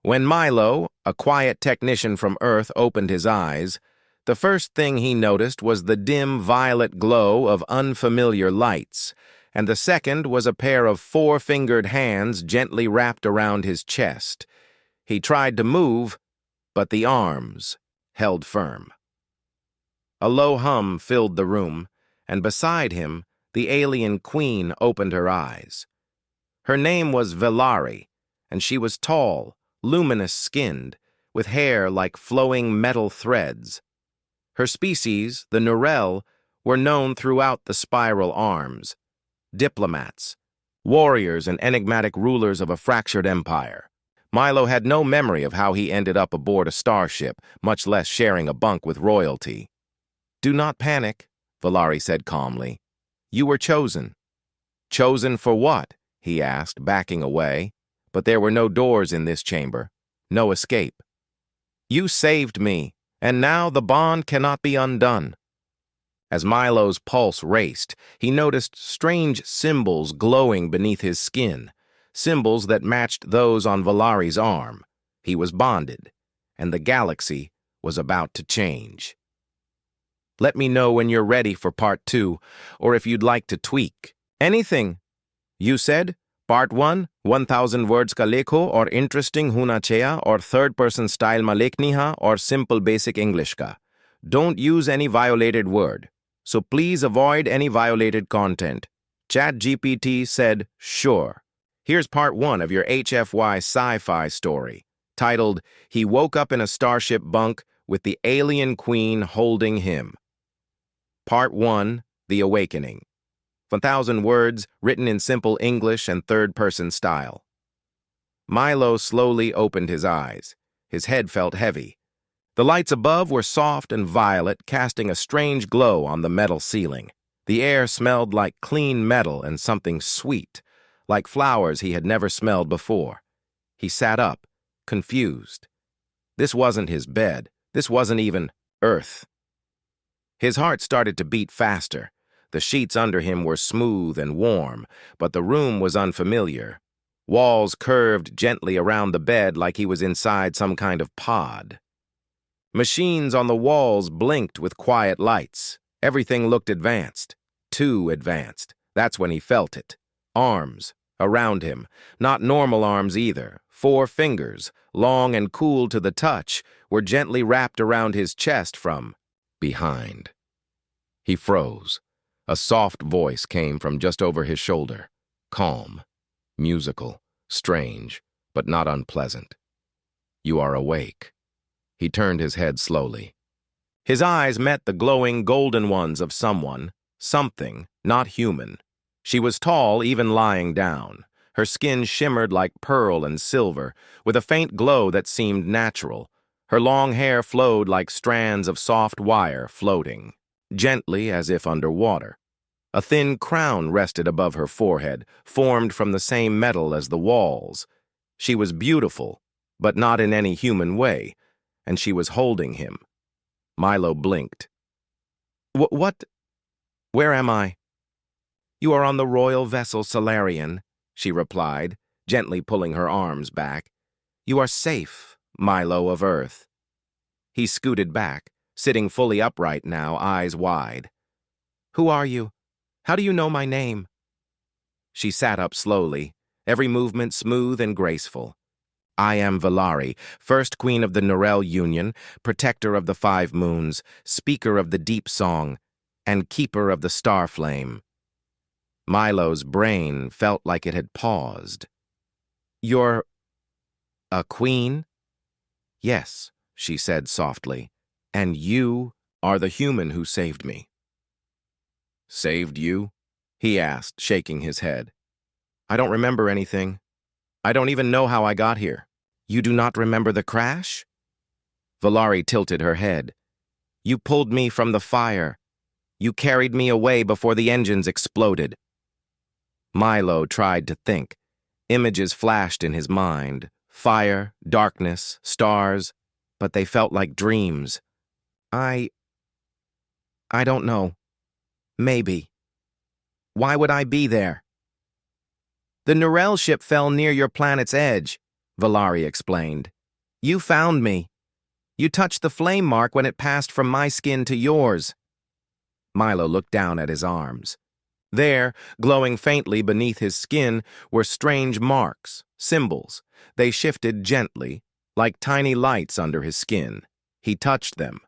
When Milo, a quiet technician from Earth, opened his eyes, the first thing he noticed was the dim violet glow of unfamiliar lights, and the second was a pair of four-fingered hands gently wrapped around his chest. He tried to move, but the arms held firm. A low hum filled the room, and beside him, the alien queen opened her eyes. Her name was Velari, and she was tall, luminous-skinned, with hair like flowing metal threads. Her species, the Nurel, were known throughout the Spiral Arms. Diplomats, warriors and enigmatic rulers of a fractured empire. Milo had no memory of how he ended up aboard a starship, much less sharing a bunk with royalty. "Do not panic," Velari said calmly. "You were chosen." "Chosen for what?" he asked, backing away. But there were no doors in this chamber, no escape. "You saved me, and now the bond cannot be undone." As Milo's pulse raced, he noticed strange symbols glowing beneath his skin, symbols that matched those on Velari's arm. He was bonded, and the galaxy was about to change. "Let me know when you're ready for part 2, or if you'd like to tweak. Anything. You said, part 1, 1,000 words ka lekho, or interesting huna chaya, or third-person style ma lekhni ha, or simple basic English ka. Don't use any violated word. So please avoid any violated content." ChatGPT said, "Sure." Here's part 1 of your HFY Sci-Fi story, titled, "He Woke Up in a Starship Bunk with the Alien Queen Holding Him." Part 1, The Awakening. 1,000 words, written in simple English and third-person style. Milo slowly opened his eyes. His head felt heavy. The lights above were soft and violet, casting a strange glow on the metal ceiling. The air smelled like clean metal and something sweet, like flowers he had never smelled before. He sat up, confused. This wasn't his bed. This wasn't even Earth. His heart started to beat faster. The sheets under him were smooth and warm, but the room was unfamiliar. Walls curved gently around the bed like he was inside some kind of pod. Machines on the walls blinked with quiet lights. Everything looked advanced. Too advanced. That's when he felt it. Arms around him. Not normal arms either. 4 fingers, long and cool to the touch, were gently wrapped around his chest from behind. He froze. A soft voice came from just over his shoulder. Calm, musical, strange, but not unpleasant. "You are awake." He turned his head slowly. His eyes met the glowing golden ones of someone, something, not human. She was tall, even lying down. Her skin shimmered like pearl and silver, with a faint glow that seemed natural. Her long hair flowed like strands of soft wire floating, gently as if underwater. A thin crown rested above her forehead, formed from the same metal as the walls. She was beautiful, but not in any human way, and she was holding him. Milo blinked. What? Where am I?" "You are on the royal vessel Solarian," she replied, gently pulling her arms back. "You are safe, Milo of Earth." He scooted back, sitting fully upright now, eyes wide. "Who are you? How do you know my name?" She sat up slowly, every movement smooth and graceful. "I am Velari, first queen of the Nurel Union, protector of the 5 moons, speaker of the deep song, and keeper of the star flame." Milo's brain felt like it had paused. "You're a queen?" "Yes," she said softly, "and you are the human who saved me." "Saved you?" he asked, shaking his head. "I don't remember anything. I don't even know how I got here." "You do not remember the crash?" Velari tilted her head. "You pulled me from the fire. You carried me away before the engines exploded." Milo tried to think. Images flashed in his mind. Fire, darkness, stars, but they felt like dreams. I don't know. Maybe. Why would I be there?" "The Nurel ship fell near your planet's edge," Velari explained. You found me. You touched the flame mark when it passed from my skin to yours. Milo looked down at his arms. There, glowing faintly beneath his skin, were strange marks, symbols. They shifted gently, like tiny lights under his skin. He touched them.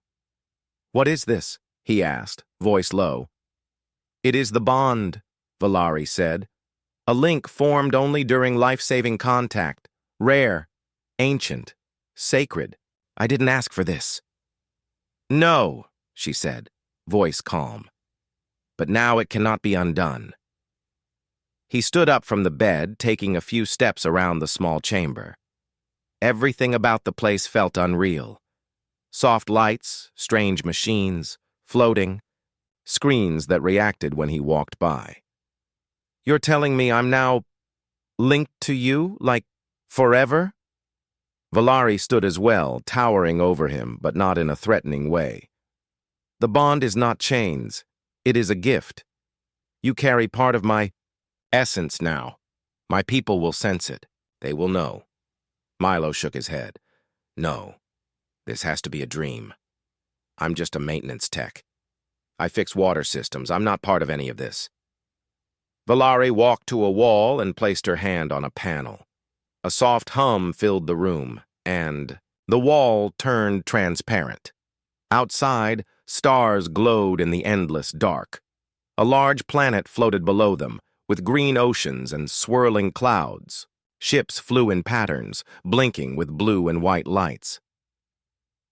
"What is this?" he asked, voice low. "It is the bond," Valari said. "A link formed only during life-saving contact. Rare, ancient, sacred. I didn't ask for this." "No," she said, voice calm. "But now it cannot be undone." He stood up from the bed, taking a few steps around the small chamber. Everything about the place felt unreal. Soft lights, strange machines, floating, screens that reacted when he walked by. "You're telling me I'm now linked to you, like forever?" Valari stood as well, towering over him, but not in a threatening way. "The bond is not chains. It is a gift. You carry part of my essence now. My people will sense it. They will know." Milo shook his head. "No, this has to be a dream. I'm just a maintenance tech. I fix water systems. I'm not part of any of this." Valari walked to a wall and placed her hand on a panel. A soft hum filled the room, and the wall turned transparent. Outside, stars glowed in the endless dark. A large planet floated below them, with green oceans and swirling clouds. Ships flew in patterns, blinking with blue and white lights.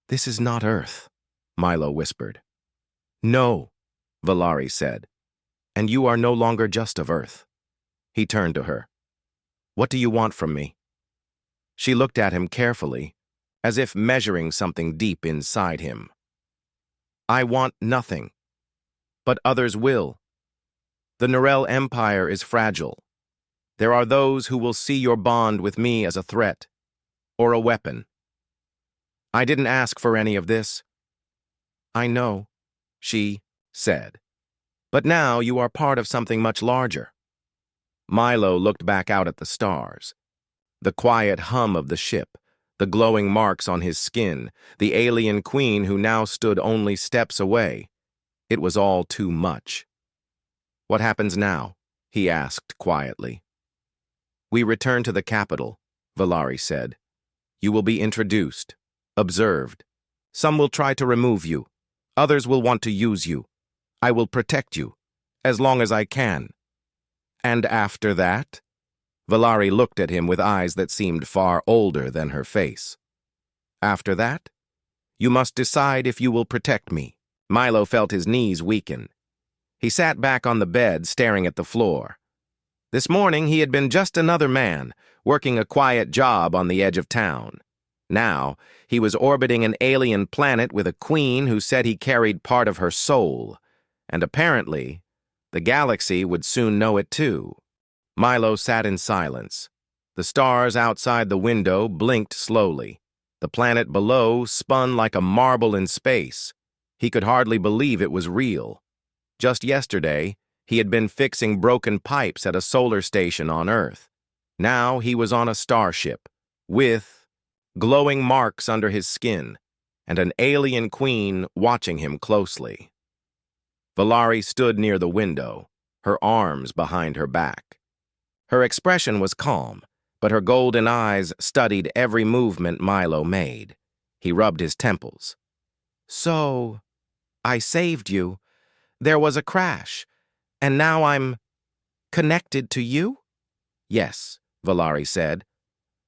"This is not Earth," Milo whispered. "No," Valari said. "And you are no longer just of Earth." He turned to her. "What do you want from me?" She looked at him carefully, as if measuring something deep inside him. "I want nothing. But others will. The Norel Empire is fragile. There are those who will see your bond with me as a threat, or a weapon. I didn't ask for any of this." "I know," she said. "But now you are part of something much larger." Milo looked back out at the stars. The quiet hum of the ship, the glowing marks on his skin, the alien queen who now stood only steps away. It was all too much. "What happens now?" he asked quietly. "We return to the capital," Valari said. "You will be introduced, observed. Some will try to remove you. Others will want to use you. I will protect you, as long as I can." "And after that?" Valari looked at him with eyes that seemed far older than her face. "After that? You must decide if you will protect me." Milo felt his knees weaken. He sat back on the bed, staring at the floor. This morning he had been just another man, working a quiet job on the edge of town. Now, he was orbiting an alien planet with a queen who said he carried part of her soul. And apparently, the galaxy would soon know it too. Milo sat in silence. The stars outside the window blinked slowly. The planet below spun like a marble in space. He could hardly believe it was real. Just yesterday, he had been fixing broken pipes at a solar station on Earth. Now he was on a starship, with glowing marks under his skin, and an alien queen watching him closely. Valari stood near the window, her arms behind her back. Her expression was calm, but her golden eyes studied every movement Milo made. He rubbed his temples. "So, I saved you. There was a crash, and now I'm connected to you?" "Yes," Valari said.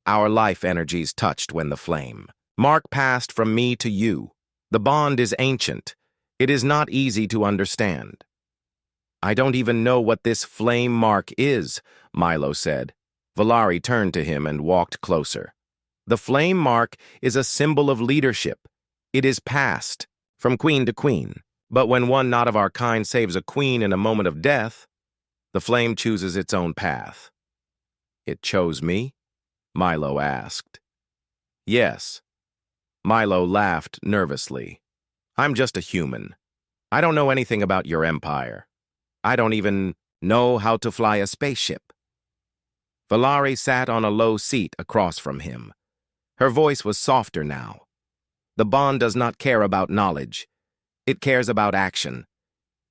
"Our life energies touched when the flame mark passed from me to you. The bond is ancient. It is not easy to understand." "I don't even know what this flame mark is," Milo said. Valari turned to him and walked closer. "The flame mark is a symbol of leadership. It is passed from queen to queen. But when one not of our kind saves a queen in a moment of death, the flame chooses its own path." "It chose me?" Milo asked. "Yes." Milo laughed nervously. "I'm just a human. I don't know anything about your empire. I don't even know how to fly a spaceship." Valari sat on a low seat across from him. Her voice was softer now. The bond does not care about knowledge. It cares about action.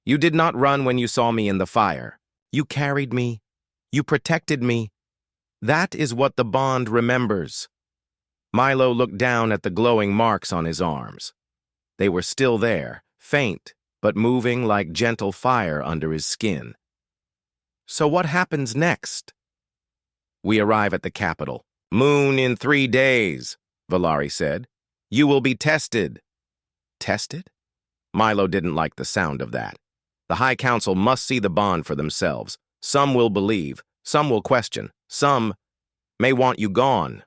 You did not run when you saw me in the fire. You carried me. You protected me. That is what the bond remembers. Milo looked down at the glowing marks on his arms. They were still there, faint, but moving like gentle fire under his skin. So what happens next? We arrive at the capital. Moon in 3 days, Valari said. You will be tested. Tested? Milo didn't like the sound of that. The High Council must see the bond for themselves. Some will believe, some will question, some may want you gone.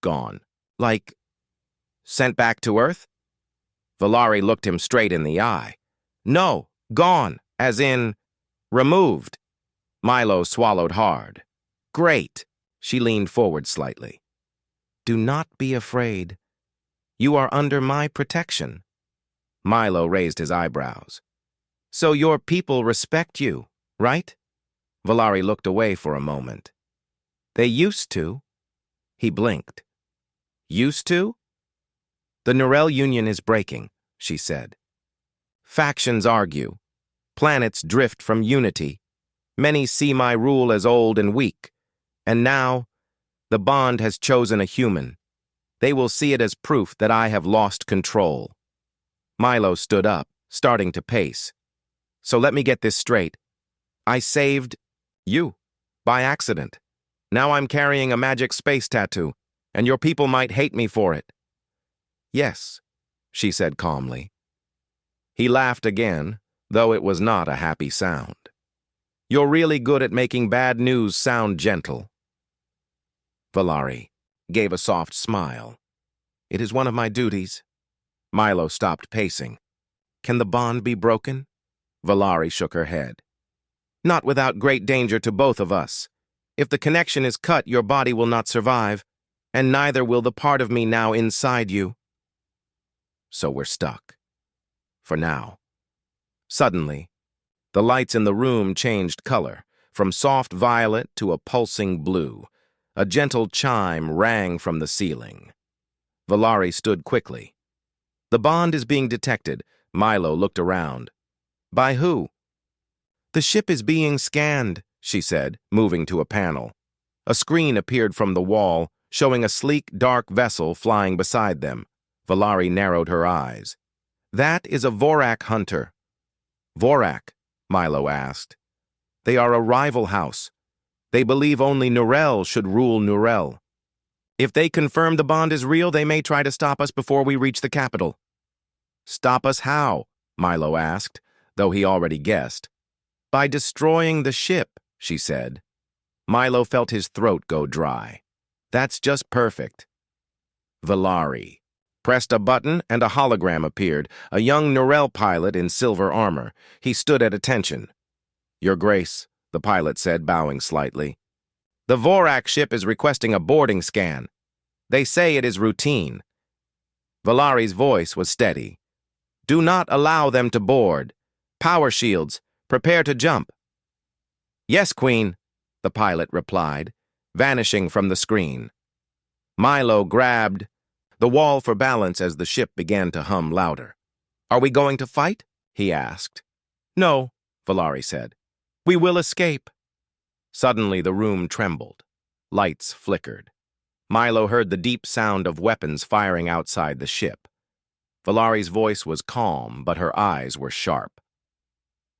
Gone. Like, sent back to Earth? Valari looked him straight in the eye. No, gone, as in, removed. Milo swallowed hard. Great. She leaned forward slightly. Do not be afraid. You are under my protection. Milo raised his eyebrows. So your people respect you, right? Valari looked away for a moment. They used to. He blinked. Used to? The Norel Union is breaking, she said. Factions argue. Planets drift from unity. Many see my rule as old and weak. And now, the bond has chosen a human. They will see it as proof that I have lost control. Milo stood up, starting to pace. So let me get this straight. I saved you by accident. Now I'm carrying a magic space tattoo, and your people might hate me for it. Yes, she said calmly. He laughed again, though it was not a happy sound. You're really good at making bad news sound gentle. Valari gave a soft smile. It is one of my duties. Milo stopped pacing. Can the bond be broken? Valari shook her head. Not without great danger to both of us. If the connection is cut, your body will not survive, and neither will the part of me now inside you. So we're stuck. For now. Suddenly, the lights in the room changed color, from soft violet to a pulsing blue. A gentle chime rang from the ceiling. Valari stood quickly. The bond is being detected. Milo looked around. By who? The ship is being scanned, she said, moving to a panel. A screen appeared from the wall, showing a sleek, dark vessel flying beside them. Valari narrowed her eyes. That is a Vorak hunter. Vorak? Milo asked. They are a rival house. They believe only Norel should rule Norel. If they confirm the bond is real, they may try to stop us before we reach the capital. Stop us how? Milo asked, though he already guessed. By destroying the ship, she said. Milo felt his throat go dry. That's just perfect. Valari pressed a button and a hologram appeared, a young Norel pilot in silver armor. He stood at attention. Your Grace, the pilot said, bowing slightly. The Vorak ship is requesting a boarding scan. They say it is routine. Valari's voice was steady. Do not allow them to board. Power shields, prepare to jump. Yes, Queen, the pilot replied, vanishing from the screen. Milo grabbed the wall for balance as the ship began to hum louder. Are we going to fight? He asked. No, Valari said. We will escape. Suddenly the room trembled. Lights flickered. Milo heard the deep sound of weapons firing outside the ship. Valari's voice was calm, but her eyes were sharp.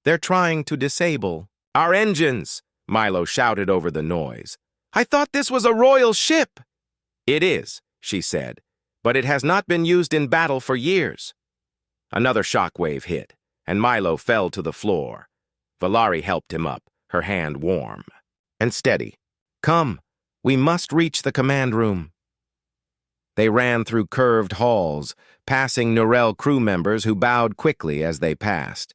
They're trying to disable our engines, Milo shouted over the noise. I thought this was a royal ship. It is, she said, but it has not been used in battle for years. Another shockwave hit, and Milo fell to the floor. Valari helped him up, her hand warm and steady. Come, we must reach the command room. They ran through curved halls, passing Norel crew members who bowed quickly as they passed.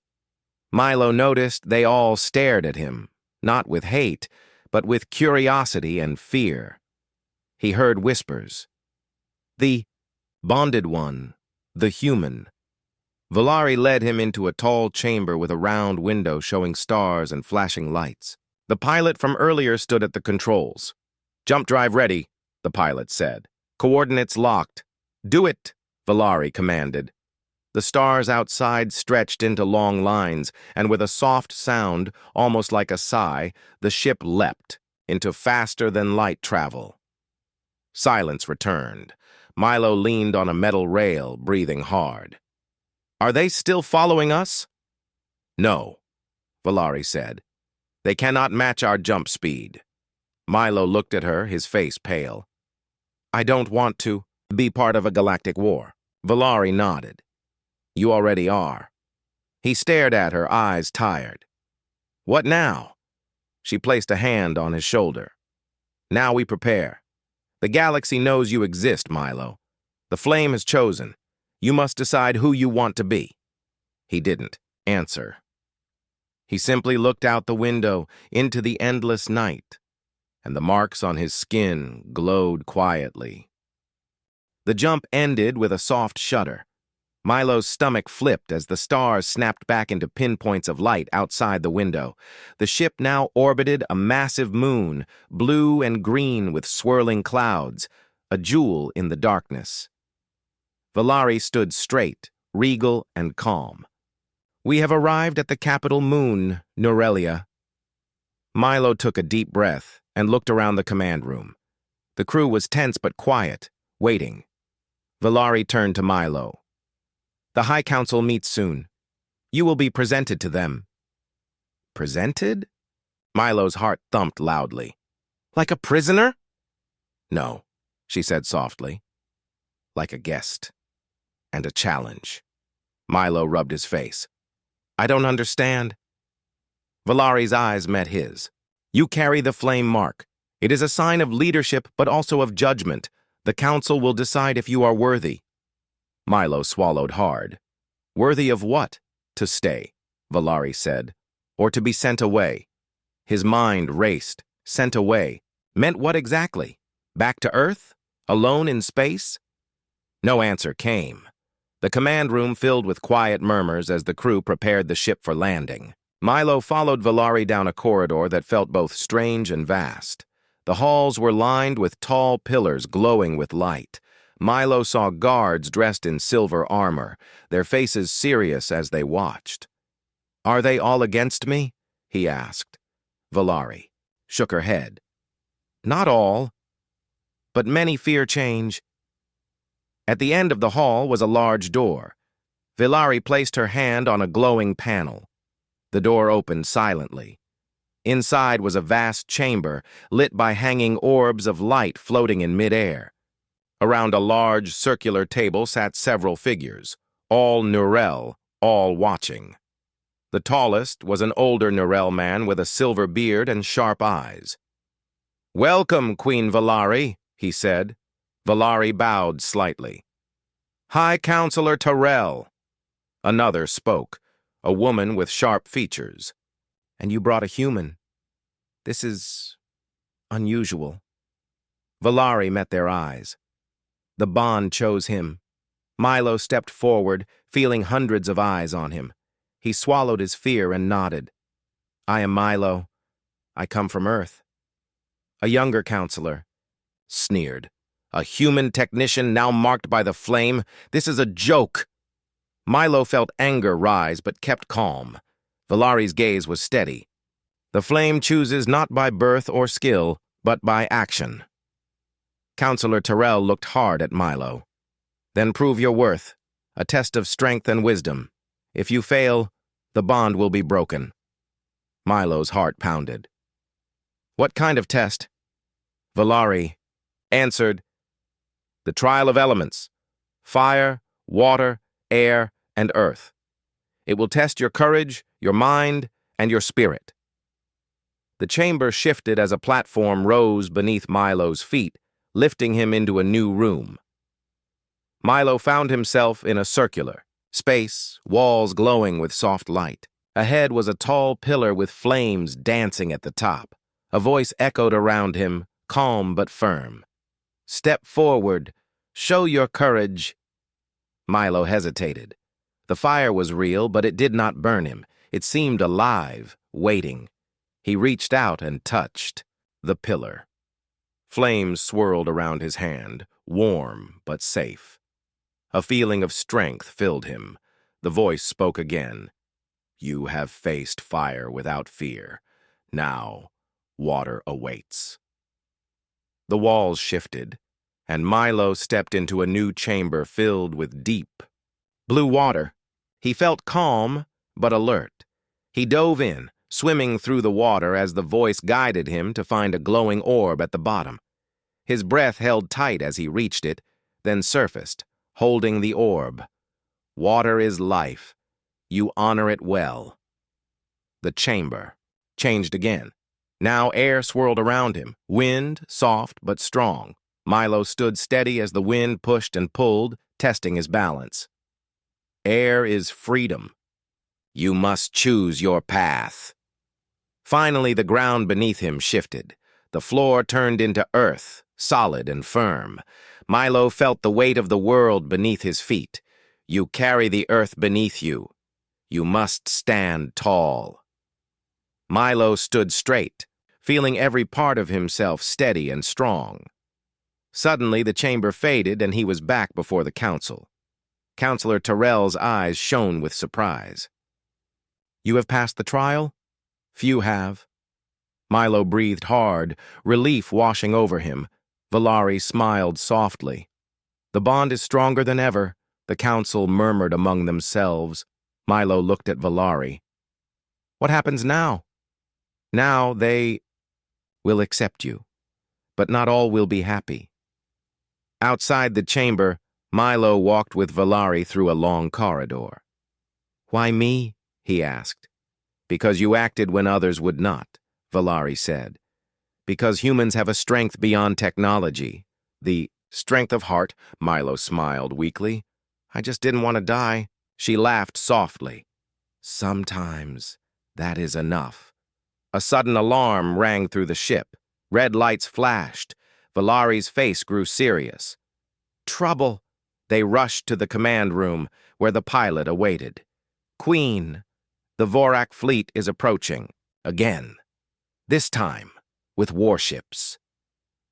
Milo noticed they all stared at him, not with hate, but with curiosity and fear. He heard whispers. The bonded one, the human. Valari led him into a tall chamber with a round window showing stars and flashing lights. The pilot from earlier stood at the controls. Jump drive ready, the pilot said. Coordinates locked. Do it, Valari commanded. The stars outside stretched into long lines, and with a soft sound, almost like a sigh, the ship leapt into faster-than-light travel. Silence returned. Milo leaned on a metal rail, breathing hard. Are they still following us? No, Valari said. They cannot match our jump speed. Milo looked at her, his face pale. I don't want to be part of a galactic war. Valari nodded. You already are. He stared at her, eyes tired. What now? She placed a hand on his shoulder. Now we prepare. The galaxy knows you exist, Milo. The flame has chosen. You must decide who you want to be. He didn't answer. He simply looked out the window into the endless night, and the marks on his skin glowed quietly. The jump ended with a soft shudder. Milo's stomach flipped as the stars snapped back into pinpoints of light outside the window. The ship now orbited a massive moon, blue and green with swirling clouds, a jewel in the darkness. Valari stood straight, regal and calm. We have arrived at the capital moon, Norelia. Milo took a deep breath and looked around the command room. The crew was tense but quiet, waiting. Valari turned to Milo. The High Council meets soon. You will be presented to them. Presented? Milo's heart thumped loudly. Like a prisoner? No, she said softly. Like a guest. And a challenge. Milo rubbed his face. I don't understand. Valari's eyes met his. You carry the flame mark. It is a sign of leadership, but also of judgment. The council will decide if you are worthy. Milo swallowed hard. Worthy of what? To stay, Valari said. Or to be sent away. His mind raced. Sent away. Meant what exactly? Back to Earth? Alone in space? No answer came. The command room filled with quiet murmurs as the crew prepared the ship for landing. Milo followed Valari down a corridor that felt both strange and vast. The halls were lined with tall pillars glowing with light. Milo saw guards dressed in silver armor, their faces serious as they watched. Are they all against me? He asked. Valari shook her head. Not all, but many fear change. At the end of the hall was a large door. Valari placed her hand on a glowing panel. The door opened silently. Inside was a vast chamber, lit by hanging orbs of light floating in midair. Around a large, circular table sat several figures, all Nurel, all watching. The tallest was an older Nurel man with a silver beard and sharp eyes. Welcome, Queen Valari, he said. Valari bowed slightly. High Counselor Terrell. Another spoke, a woman with sharp features. And you brought a human. This is unusual. Valari met their eyes. The bond chose him. Milo stepped forward, feeling hundreds of eyes on him. He swallowed his fear and nodded. I am Milo. I come from Earth. A younger counselor sneered. A human technician now marked by the flame? This is a joke. Milo felt anger rise but kept calm. Valari's gaze was steady. The flame chooses not by birth or skill, but by action. Counselor Terrell looked hard at Milo. Then prove your worth, a test of strength and wisdom. If you fail, the bond will be broken. Milo's heart pounded. What kind of test? Valari answered, the trial of elements, fire, water, air, and earth. It will test your courage, your mind, and your spirit. The chamber shifted as a platform rose beneath Milo's feet, lifting him into a new room. Milo found himself in a circular space, walls glowing with soft light. Ahead was a tall pillar with flames dancing at the top. A voice echoed around him, calm but firm. Step forward. Show your courage. Milo hesitated. The fire was real, but it did not burn him. It seemed alive, waiting. He reached out and touched the pillar. Flames swirled around his hand, warm but safe. A feeling of strength filled him. The voice spoke again. You have faced fire without fear. Now, water awaits. The walls shifted, and Milo stepped into a new chamber filled with deep blue water. He felt calm, but alert. He dove in, swimming through the water as the voice guided him to find a glowing orb at the bottom. His breath held tight as he reached it, then surfaced, holding the orb. Water is life. You honor it well. The chamber changed again. Now air swirled around him, wind soft but strong. Milo stood steady as the wind pushed and pulled, testing his balance. Air is freedom. You must choose your path. Finally, the ground beneath him shifted. The floor turned into earth, solid and firm. Milo felt the weight of the world beneath his feet. You carry the earth beneath you. You must stand tall. Milo stood straight, feeling every part of himself steady and strong. Suddenly, the chamber faded and he was back before the council. Counselor Terrell's eyes shone with surprise. You have passed the trial? Few have. Milo breathed hard, relief washing over him. Valari smiled softly. The bond is stronger than ever, the council murmured among themselves. Milo looked at Valari. What happens now? Now they will accept you, but not all will be happy. Outside the chamber, Milo walked with Valari through a long corridor. Why me? He asked. Because you acted when others would not, Valari said. Because humans have a strength beyond technology. The strength of heart, Milo smiled weakly. I just didn't want to die. She laughed softly. Sometimes that is enough. A sudden alarm rang through the ship. Red lights flashed. Valari's face grew serious. Trouble! They rushed to the command room, where the pilot awaited. Queen, the Vorak fleet is approaching. Again. This time, with warships.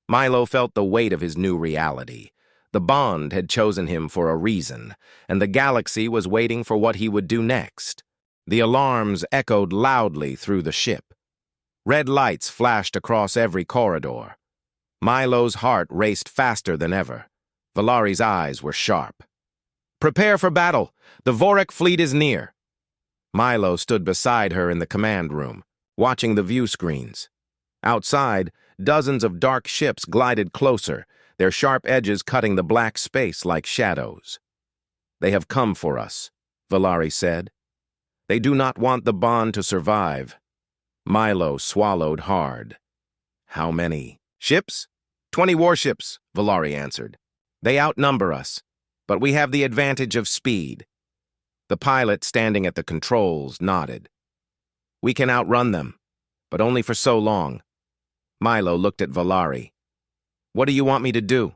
Milo felt the weight of his new reality. The bond had chosen him for a reason, and the galaxy was waiting for what he would do next. The alarms echoed loudly through the ship. Red lights flashed across every corridor. Milo's heart raced faster than ever. Valari's eyes were sharp. Prepare for battle! The Vorak fleet is near! Milo stood beside her in the command room, watching the view screens. Outside, dozens of dark ships glided closer, their sharp edges cutting the black space like shadows. They have come for us, Valari said. They do not want the bond to survive. Milo swallowed hard. How many? Ships? 20 warships, Valari answered. They outnumber us, but we have the advantage of speed. The pilot standing at the controls nodded. We can outrun them, but only for so long. Milo looked at Valari. What do you want me to do?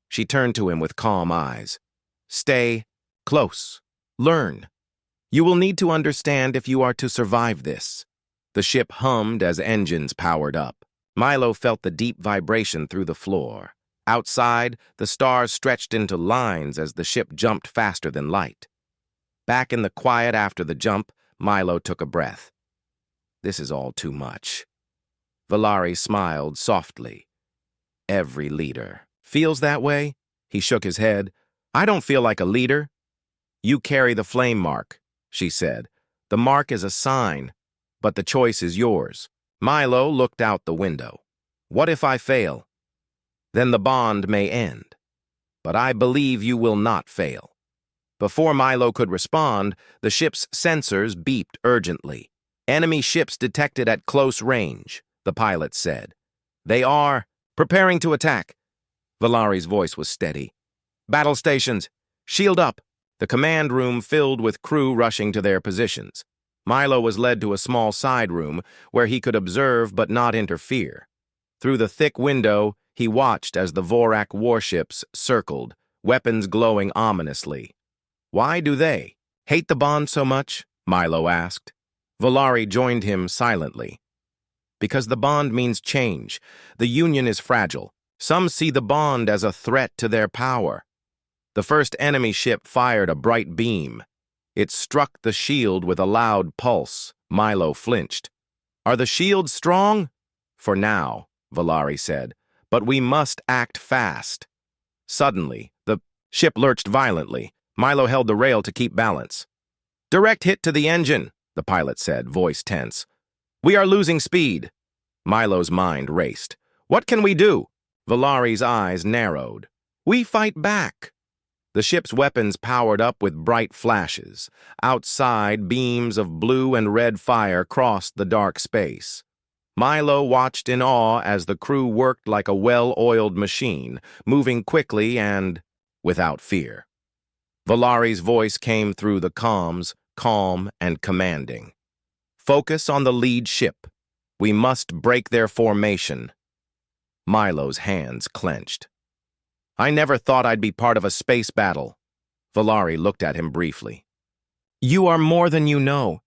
She turned to him with calm eyes. Stay close. Learn. You will need to understand if you are to survive this. The ship hummed as engines powered up. Milo felt the deep vibration through the floor. Outside, the stars stretched into lines as the ship jumped faster than light. Back in the quiet after the jump, Milo took a breath. This is all too much. Valari smiled softly. Every leader feels that way? He shook his head. I don't feel like a leader. You carry the flame mark, she said. The mark is a sign, but the choice is yours. Milo looked out the window. What if I fail? Then the bond may end. But I believe you will not fail. Before Milo could respond, the ship's sensors beeped urgently. Enemy ships detected at close range, the pilot said. They are preparing to attack. Valari's voice was steady. Battle stations, shield up. The command room filled with crew rushing to their positions. Milo was led to a small side room where he could observe but not interfere. Through the thick window, he watched as the Vorak warships circled, weapons glowing ominously. Why do they hate the bond so much? Milo asked. Valari joined him silently. Because the bond means change. The union is fragile. Some see the bond as a threat to their power. The first enemy ship fired a bright beam. It struck the shield with a loud pulse. Milo flinched. "Are the shields strong?" "For now," Valari said. "But we must act fast." Suddenly, the ship lurched violently. Milo held the rail to keep balance. "Direct hit to the engine," the pilot said, voice tense. "We are losing speed." Milo's mind raced. "What can we do?" Valari's eyes narrowed. "We fight back." The ship's weapons powered up with bright flashes. Outside, beams of blue and red fire crossed the dark space. Milo watched in awe as the crew worked like a well-oiled machine, moving quickly and without fear. Valari's voice came through the comms, calm and commanding. "Focus on the lead ship. We must break their formation." Milo's hands clenched. "I never thought I'd be part of a space battle." Valari looked at him briefly. "You are more than you know."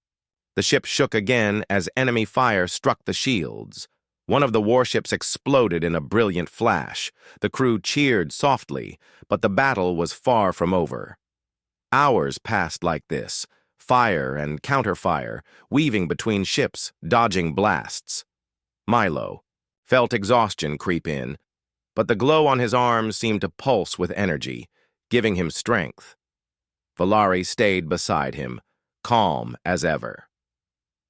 The ship shook again as enemy fire struck the shields. One of the warships exploded in a brilliant flash. The crew cheered softly, but the battle was far from over. Hours passed like this, fire and counterfire, weaving between ships, dodging blasts. Milo felt exhaustion creep in, but the glow on his arms seemed to pulse with energy, giving him strength. Valari stayed beside him, calm as ever.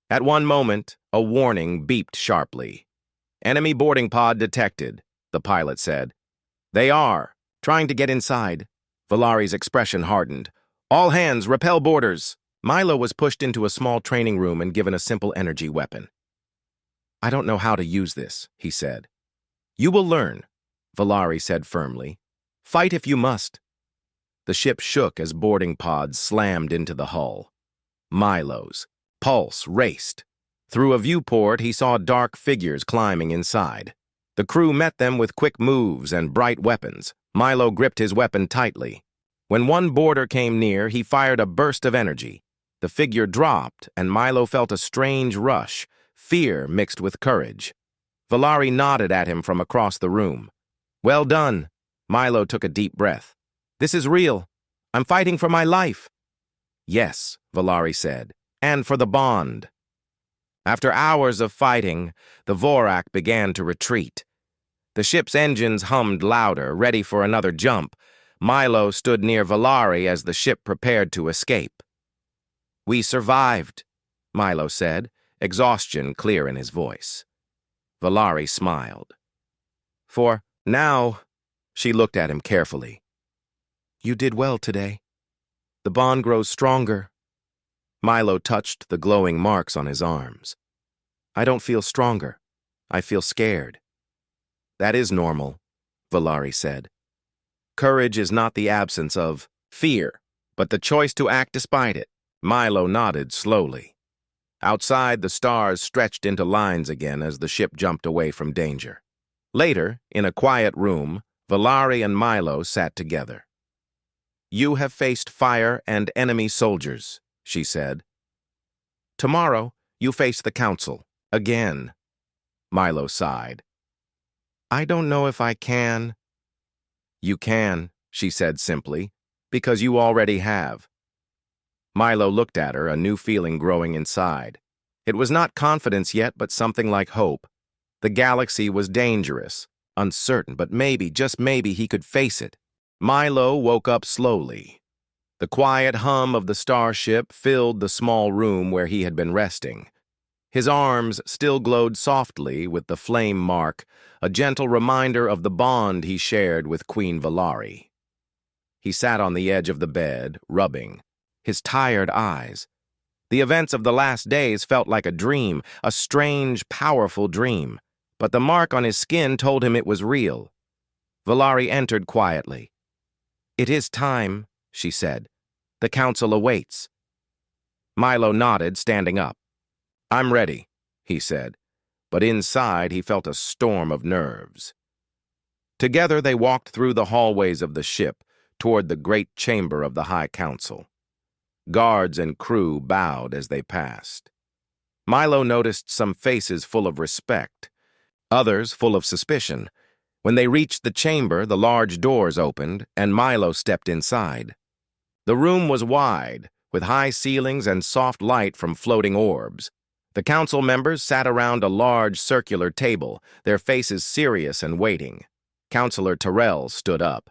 At one moment, a warning beeped sharply. "Enemy boarding pod detected," the pilot said. "They are trying to get inside." Valari's expression hardened. "All hands, repel boarders." Milo was pushed into a small training room and given a simple energy weapon. "I don't know how to use this," he said. "You will learn," Valari said firmly. "Fight if you must." The ship shook as boarding pods slammed into the hull. Milo's pulse raced. Through a viewport, he saw dark figures climbing inside. The crew met them with quick moves and bright weapons. Milo gripped his weapon tightly. When one boarder came near, he fired a burst of energy. The figure dropped, and Milo felt a strange rush, fear mixed with courage. Valari nodded at him from across the room. "Well done." Milo took a deep breath. "This is real. I'm fighting for my life." "Yes," Valari said, "and for the bond." After hours of fighting, the Vorak began to retreat. The ship's engines hummed louder, ready for another jump. Milo stood near Valari as the ship prepared to escape. "We survived," Milo said, exhaustion clear in his voice. Valari smiled. "For now," she looked at him carefully. "You did well today. The bond grows stronger." Milo touched the glowing marks on his arms. "I don't feel stronger. I feel scared." "That is normal," Valari said. "Courage is not the absence of fear, but the choice to act despite it." Milo nodded slowly. Outside, the stars stretched into lines again as the ship jumped away from danger. Later, in a quiet room, Valari and Milo sat together. "You have faced fire and enemy soldiers," she said. "Tomorrow, you face the council. Again." Milo sighed. "I don't know if I can." "You can," she said simply, "because you already have." Milo looked at her, a new feeling growing inside. It was not confidence yet, but something like hope. The galaxy was dangerous, uncertain, but maybe, just maybe, he could face it. Milo woke up slowly. The quiet hum of the starship filled the small room where he had been resting. His arms still glowed softly with the flame mark, a gentle reminder of the bond he shared with Queen Valari. He sat on the edge of the bed, rubbing his tired eyes. The events of the last days felt like a dream, a strange, powerful dream, but the mark on his skin told him it was real. Valari entered quietly. "It is time," she said. "The council awaits." Milo nodded, standing up. "I'm ready," he said, but inside he felt a storm of nerves. Together they walked through the hallways of the ship toward the great chamber of the High Council. Guards and crew bowed as they passed. Milo noticed some faces full of respect, others full of suspicion. When they reached the chamber, the large doors opened, and Milo stepped inside. The room was wide, with high ceilings and soft light from floating orbs. The council members sat around a large circular table, their faces serious and waiting. Counselor Terrell stood up.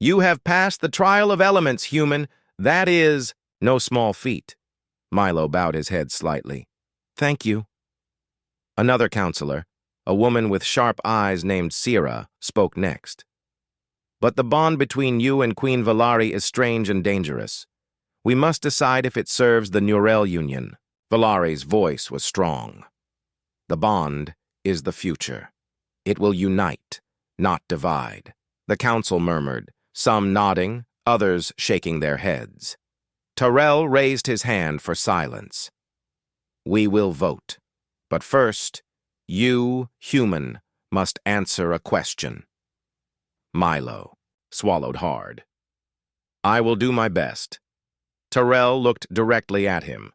"You have passed the trial of elements, human. That is no small feat." Milo bowed his head slightly. "Thank you." Another counselor, a woman with sharp eyes named Sira, spoke next. "But the bond between you and Queen Valari is strange and dangerous. We must decide if it serves the Nurel Union." Valari's voice was strong. "The bond is the future. It will unite, not divide." The council murmured, some nodding, others shaking their heads. Terrell raised his hand for silence. "We will vote. But first, you, human, must answer a question." Milo swallowed hard. "I will do my best." Terrell looked directly at him.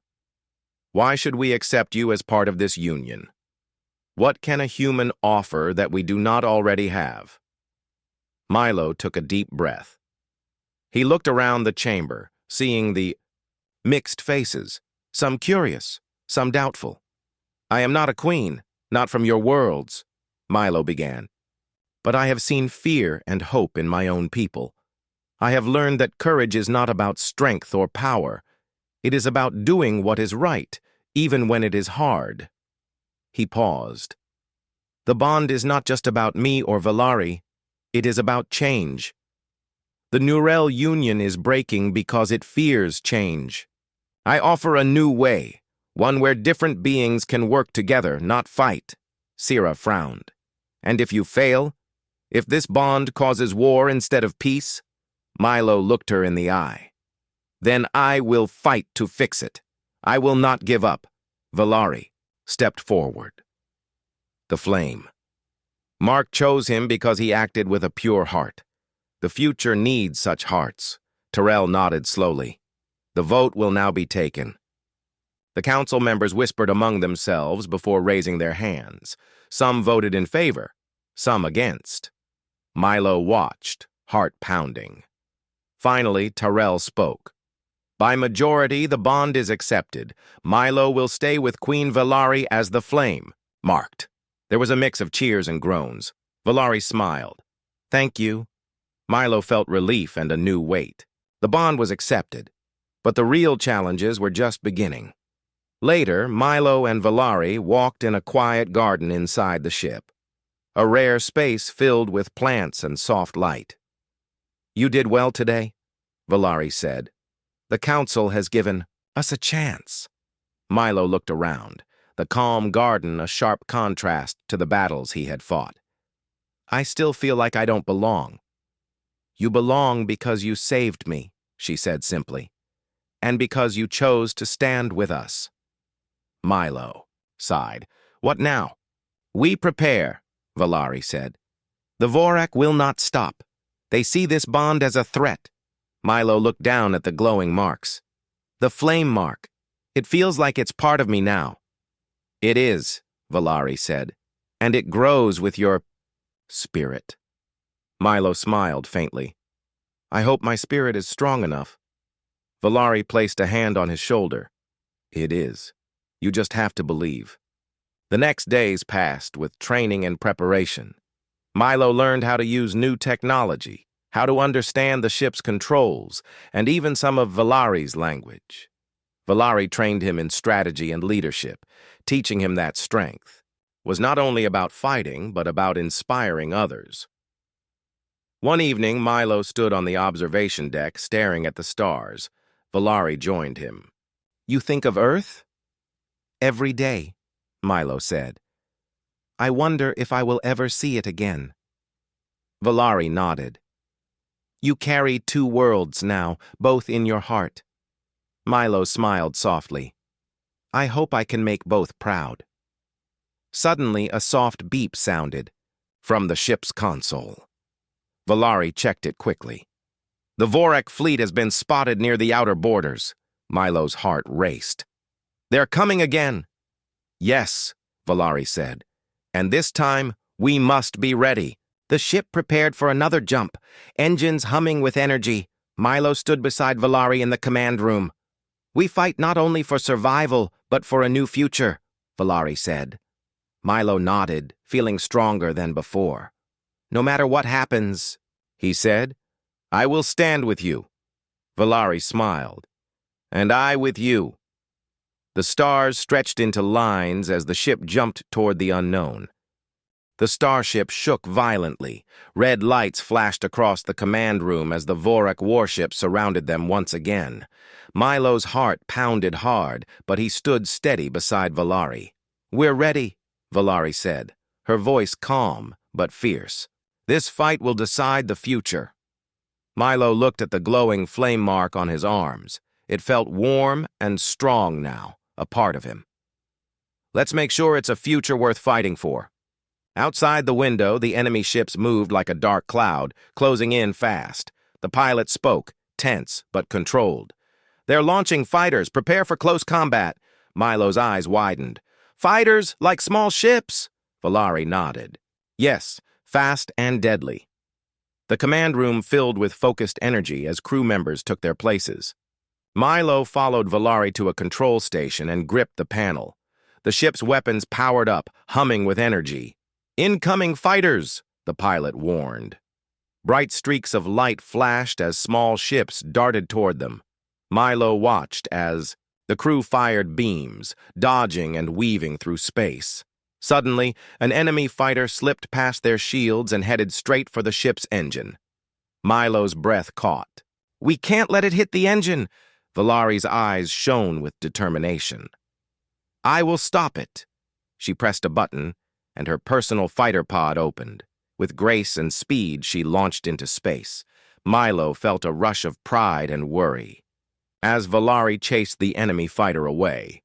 "Why should we accept you as part of this union? What can a human offer that we do not already have?" Milo took a deep breath. He looked around the chamber, seeing the mixed faces, some curious, some doubtful. "I am not a queen, not from your worlds," Milo began. "But I have seen fear and hope in my own people. I have learned that courage is not about strength or power. It is about doing what is right, even when it is hard." He paused. "The bond is not just about me or Valari. It is about change. The Nurel Union is breaking because it fears change. I offer a new way, one where different beings can work together, not fight." Sira frowned. "And if you fail? If this bond causes war instead of peace?" Milo looked her in the eye. "Then I will fight to fix it. I will not give up." Valari stepped forward. The flame. Mark chose him because he acted with a pure heart. The future needs such hearts. Terrell nodded slowly. "The vote will now be taken." The council members whispered among themselves before raising their hands. Some voted in favor, some against. Milo watched, heart pounding. Finally, Terrell spoke. "By majority, the bond is accepted. Milo will stay with Queen Valari as the flame." Marked. There was a mix of cheers and groans. Valari smiled. "Thank you." Milo felt relief and a new weight. The bond was accepted, but the real challenges were just beginning. Later, Milo and Valari walked in a quiet garden inside the ship, a rare space filled with plants and soft light. "You did well today," Valari said. "The council has given us a chance." Milo looked around, the calm garden a sharp contrast to the battles he had fought. "I still feel like I don't belong." "You belong because you saved me," she said simply, "and because you chose to stand with us." Milo sighed. "What now?" "We prepare," Valari said. "The Vorak will not stop. They see this bond as a threat." Milo looked down at the glowing marks. "The flame mark. It feels like it's part of me now." "It is," Valari said, "and it grows with your spirit." Milo smiled faintly. "I hope my spirit is strong enough." Valari placed a hand on his shoulder. "It is. You just have to believe." The next days passed with training and preparation. Milo learned how to use new technology, how to understand the ship's controls, and even some of Valari's language. Valari trained him in strategy and leadership, teaching him that strength was not only about fighting, but about inspiring others. One evening, Milo stood on the observation deck staring at the stars. Valari joined him. "You think of Earth?" "Every day," Milo said. "I wonder if I will ever see it again." Valari nodded. "You carry two worlds now, both in your heart." Milo smiled softly. "I hope I can make both proud." Suddenly, a soft beep sounded from the ship's console. Valari checked it quickly. "The Vorak fleet has been spotted near the outer borders." Milo's heart raced. "They're coming again." Yes, Valari said. And this time, we must be ready. The ship prepared for another jump, engines humming with energy. Milo stood beside Valari in the command room. We fight not only for survival, but for a new future, Valari said. Milo nodded, feeling stronger than before. No matter what happens, he said, I will stand with you. Valari smiled. And I with you. The stars stretched into lines as the ship jumped toward the unknown. The starship shook violently. Red lights flashed across the command room as the Vorak warship surrounded them once again. Milo's heart pounded hard, but he stood steady beside Valari. We're ready, Valari said, her voice calm but fierce. This fight will decide the future. Milo looked at the glowing flame mark on his arms. It felt warm and strong now, a part of him. Let's make sure it's a future worth fighting for. Outside the window, the enemy ships moved like a dark cloud, closing in fast. The pilot spoke, tense but controlled. They're launching fighters. Prepare for close combat. Milo's eyes widened. Fighters like small ships? Valari nodded. Yes, fast and deadly. The command room filled with focused energy as crew members took their places. Milo followed Valari to a control station and gripped the panel. The ship's weapons powered up, humming with energy. Incoming fighters, the pilot warned. Bright streaks of light flashed as small ships darted toward them. Milo watched as the crew fired beams, dodging and weaving through space. Suddenly, an enemy fighter slipped past their shields and headed straight for the ship's engine. Milo's breath caught. We can't let it hit the engine. Valari's eyes shone with determination. I will stop it. She pressed a button, and her personal fighter pod opened. With grace and speed, she launched into space. Milo felt a rush of pride and worry as Valari chased the enemy fighter away.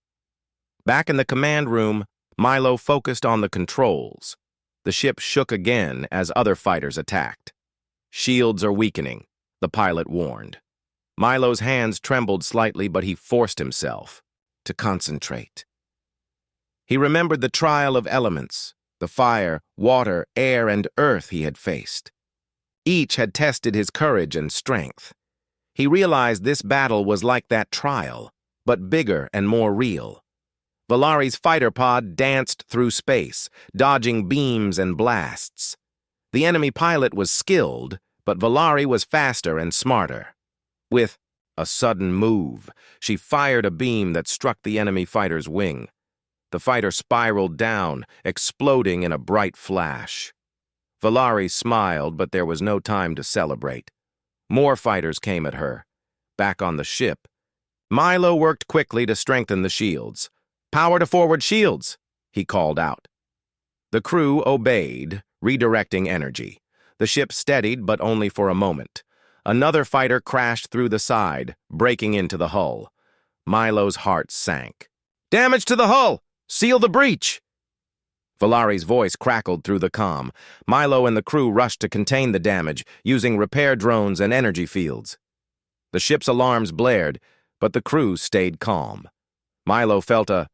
Back in the command room, Milo focused on the controls. The ship shook again as other fighters attacked. Shields are weakening, the pilot warned. Milo's hands trembled slightly, but he forced himself to concentrate. He remembered the trial of elements, the fire, water, air, and earth he had faced. Each had tested his courage and strength. He realized this battle was like that trial, but bigger and more real. Valari's fighter pod danced through space, dodging beams and blasts. The enemy pilot was skilled, but Valari was faster and smarter. With a sudden move, she fired a beam that struck the enemy fighter's wing. The fighter spiraled down, exploding in a bright flash. Valari smiled, but there was no time to celebrate. More fighters came at her. Back on the ship, Milo worked quickly to strengthen the shields. Power to forward shields, he called out. The crew obeyed, redirecting energy. The ship steadied, but only for a moment. Another fighter crashed through the side, breaking into the hull. Milo's heart sank. Damage to the hull! Seal the breach! Valari's voice crackled through the comm. Milo and the crew rushed to contain the damage, using repair drones and energy fields. The ship's alarms blared, but the crew stayed calm. Milo felt a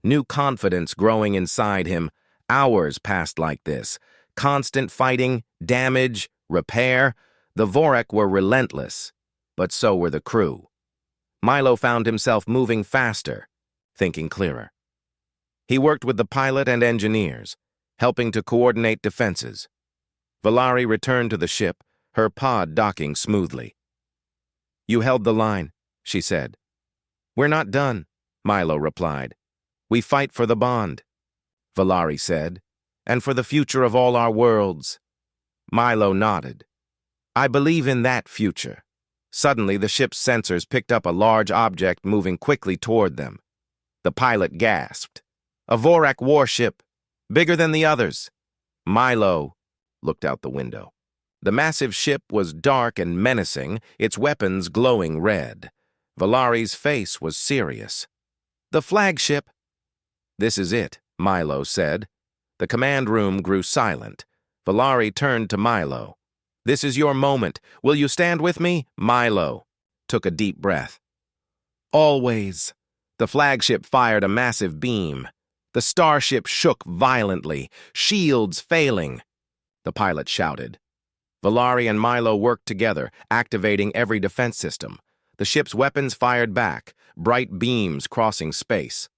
new confidence growing inside him. Hours passed like this. Constant fighting, damage, repair. The Vorak were relentless, but so were the crew. Milo found himself moving faster, thinking clearer. He worked with the pilot and engineers, helping to coordinate defenses. Valari returned to the ship, her pod docking smoothly. You held the line, she said. We're not done, Milo replied. We fight for the bond, Valari said, and for the future of all our worlds. Milo nodded. I believe in that future. Suddenly, the ship's sensors picked up a large object moving quickly toward them. The pilot gasped. A Vorak warship, bigger than the others. Milo looked out the window. The massive ship was dark and menacing, its weapons glowing red. Valari's face was serious. The flagship. This is it, Milo said. The command room grew silent. Valari turned to Milo. This is your moment. Will you stand with me? Milo took a deep breath. Always. The flagship fired a massive beam. The starship shook violently, shields failing. The pilot shouted. Valari and Milo worked together, activating every defense system. The ship's weapons fired back, bright beams crossing space.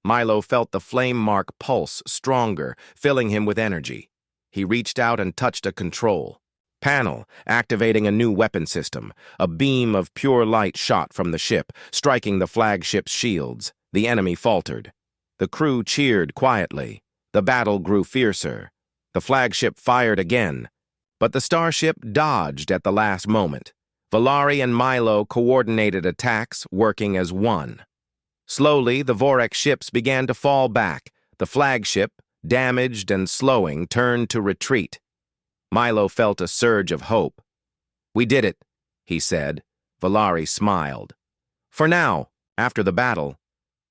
Milo felt the flame mark pulse stronger, filling him with energy. He reached out and touched a control panel, activating a new weapon system. A beam of pure light shot from the ship, striking the flagship's shields. The enemy faltered. The crew cheered quietly. The battle grew fiercer. The flagship fired again, but the starship dodged at the last moment. Valari and Milo coordinated attacks, working as one. Slowly, the Vorek ships began to fall back. The flagship, damaged and slowing, turned to retreat. Milo felt a surge of hope. "We did it," he said. Valari smiled. For now, after the battle,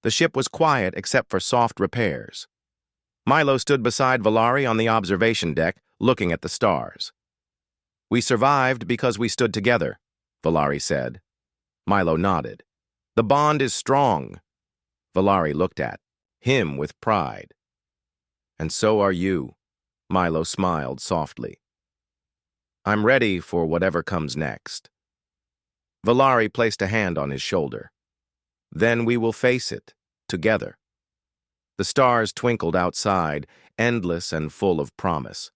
the ship was quiet except for soft repairs. Milo stood beside Valari on the observation deck, looking at the stars. "We survived because we stood together," Valari said. Milo nodded. "The bond is strong." Valari looked at him with pride. "And so are you," Milo smiled softly. "I'm ready for whatever comes next." Valari placed a hand on his shoulder. "Then we will face it, together." The stars twinkled outside, endless and full of promise.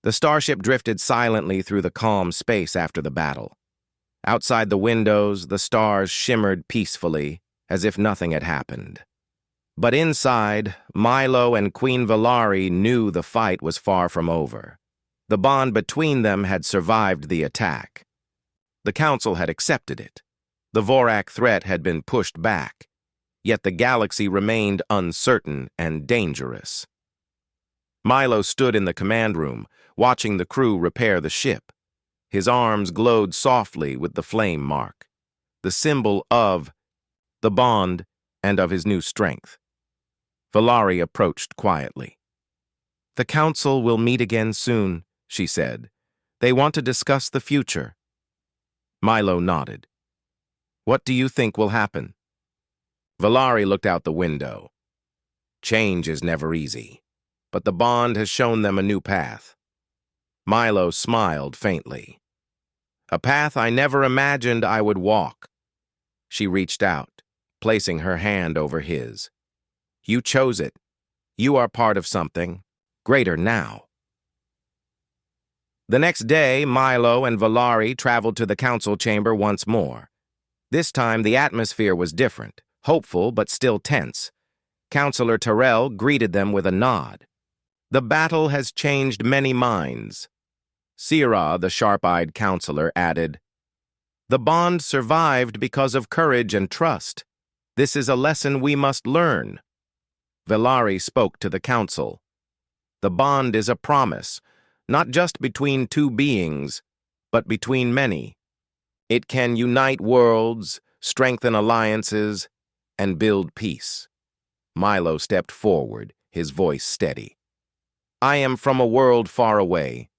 The starship drifted silently through the calm space after the battle. Outside the windows, the stars shimmered peacefully, as if nothing had happened. But inside, Milo and Queen Valari knew the fight was far from over. The bond between them had survived the attack. The Council had accepted it. The Vorak threat had been pushed back. Yet the galaxy remained uncertain and dangerous. Milo stood in the command room, watching the crew repair the ship. His arms glowed softly with the flame mark, the symbol of the bond and of his new strength. Valari approached quietly. "The Council will meet again soon," she said. "They want to discuss the future." Milo nodded. "What do you think will happen?" Valari looked out the window. "Change is never easy, but the bond has shown them a new path." Milo smiled faintly. "A path I never imagined I would walk." She reached out, placing her hand over his. "You chose it. You are part of something greater now." The next day, Milo and Valari traveled to the council chamber once more. This time, the atmosphere was different, hopeful but still tense. Councillor Terrell greeted them with a nod. "The battle has changed many minds." Sira, the sharp-eyed councillor, added, "The bond survived because of courage and trust. This is a lesson we must learn." Valari spoke to the council. "The bond is a promise, not just between two beings, but between many. It can unite worlds, strengthen alliances, and build peace." Milo stepped forward, his voice steady. "I am from a world far away,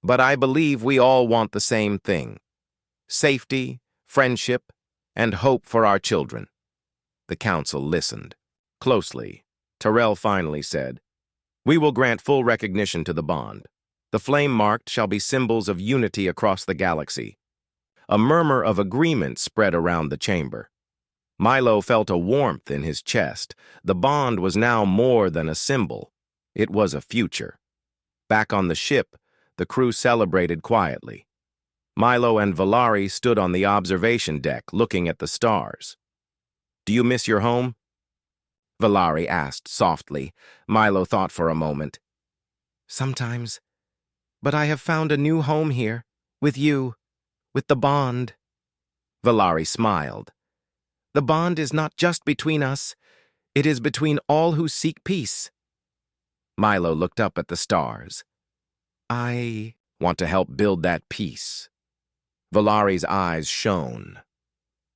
but I believe we all want the same thing: safety, friendship, and hope for our children." The council listened closely. Terrell finally said, "We will grant full recognition to the bond. The flame-marked shall be symbols of unity across the galaxy." A murmur of agreement spread around the chamber. Milo felt a warmth in his chest. The bond was now more than a symbol. It was a future. Back on the ship, the crew celebrated quietly. Milo and Valari stood on the observation deck, looking at the stars. "Do you miss your home?" Valari asked softly. Milo thought for a moment. "Sometimes. But I have found a new home here, with you, with the bond." Valari smiled. "The bond is not just between us, it is between all who seek peace." Milo looked up at the stars. "I want to help build that peace." Valari's eyes shone.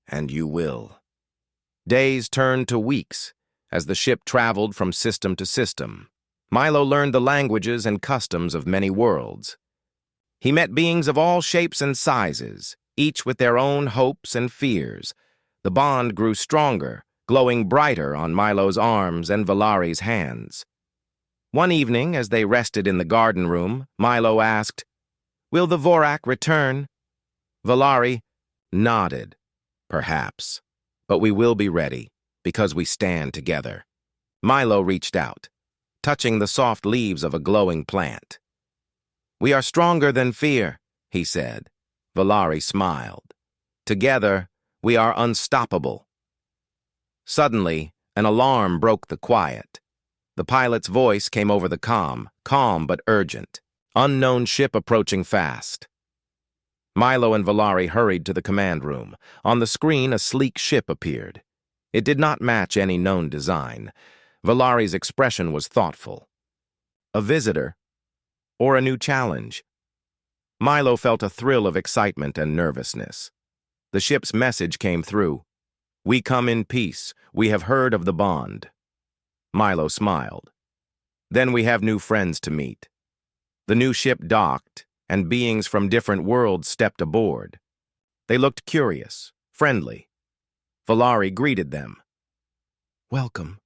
"And you will." Days turned to weeks as the ship traveled from system to system. Milo learned the languages and customs of many worlds. He met beings of all shapes and sizes, each with their own hopes and fears. The bond grew stronger, glowing brighter on Milo's arms and Valari's hands. One evening, as they rested in the garden room, Milo asked, "Will the Vorak return?" Valari nodded. "Perhaps. But we will be ready, because we stand together." Milo reached out, touching the soft leaves of a glowing plant. "We are stronger than fear," he said. Valari smiled. "Together, we are unstoppable." Suddenly, an alarm broke the quiet. The pilot's voice came over the comm, calm but urgent. "Unknown ship approaching fast." Milo and Valari hurried to the command room. On the screen, a sleek ship appeared. It did not match any known design. Valari's expression was thoughtful. A visitor? Or a new challenge? Milo felt a thrill of excitement and nervousness. The ship's message came through. "We come in peace. We have heard of the bond." Milo smiled. "Then we have new friends to meet." The new ship docked, and beings from different worlds stepped aboard. They looked curious, friendly. Valari greeted them. "Welcome.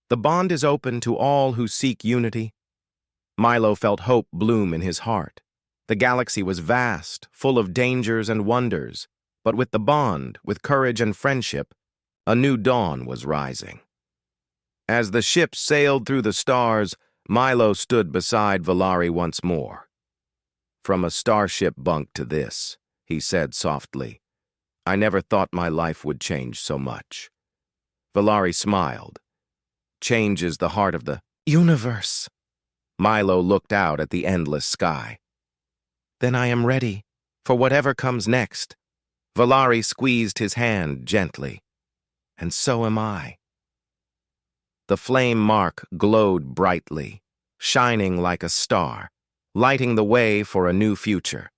The bond is open to all who seek unity." Milo felt hope bloom in his heart. The galaxy was vast, full of dangers and wonders, but with the bond, with courage and friendship, a new dawn was rising. As the ship sailed through the stars, Milo stood beside Valari once more. "From a starship bunk to this," he said softly. "I never thought my life would change so much." Valari smiled. "Change is the heart of the universe." Milo looked out at the endless sky. "Then I am ready for whatever comes next." Valari squeezed his hand gently. "And so am I." The flame mark glowed brightly, shining like a star, lighting the way for a new future.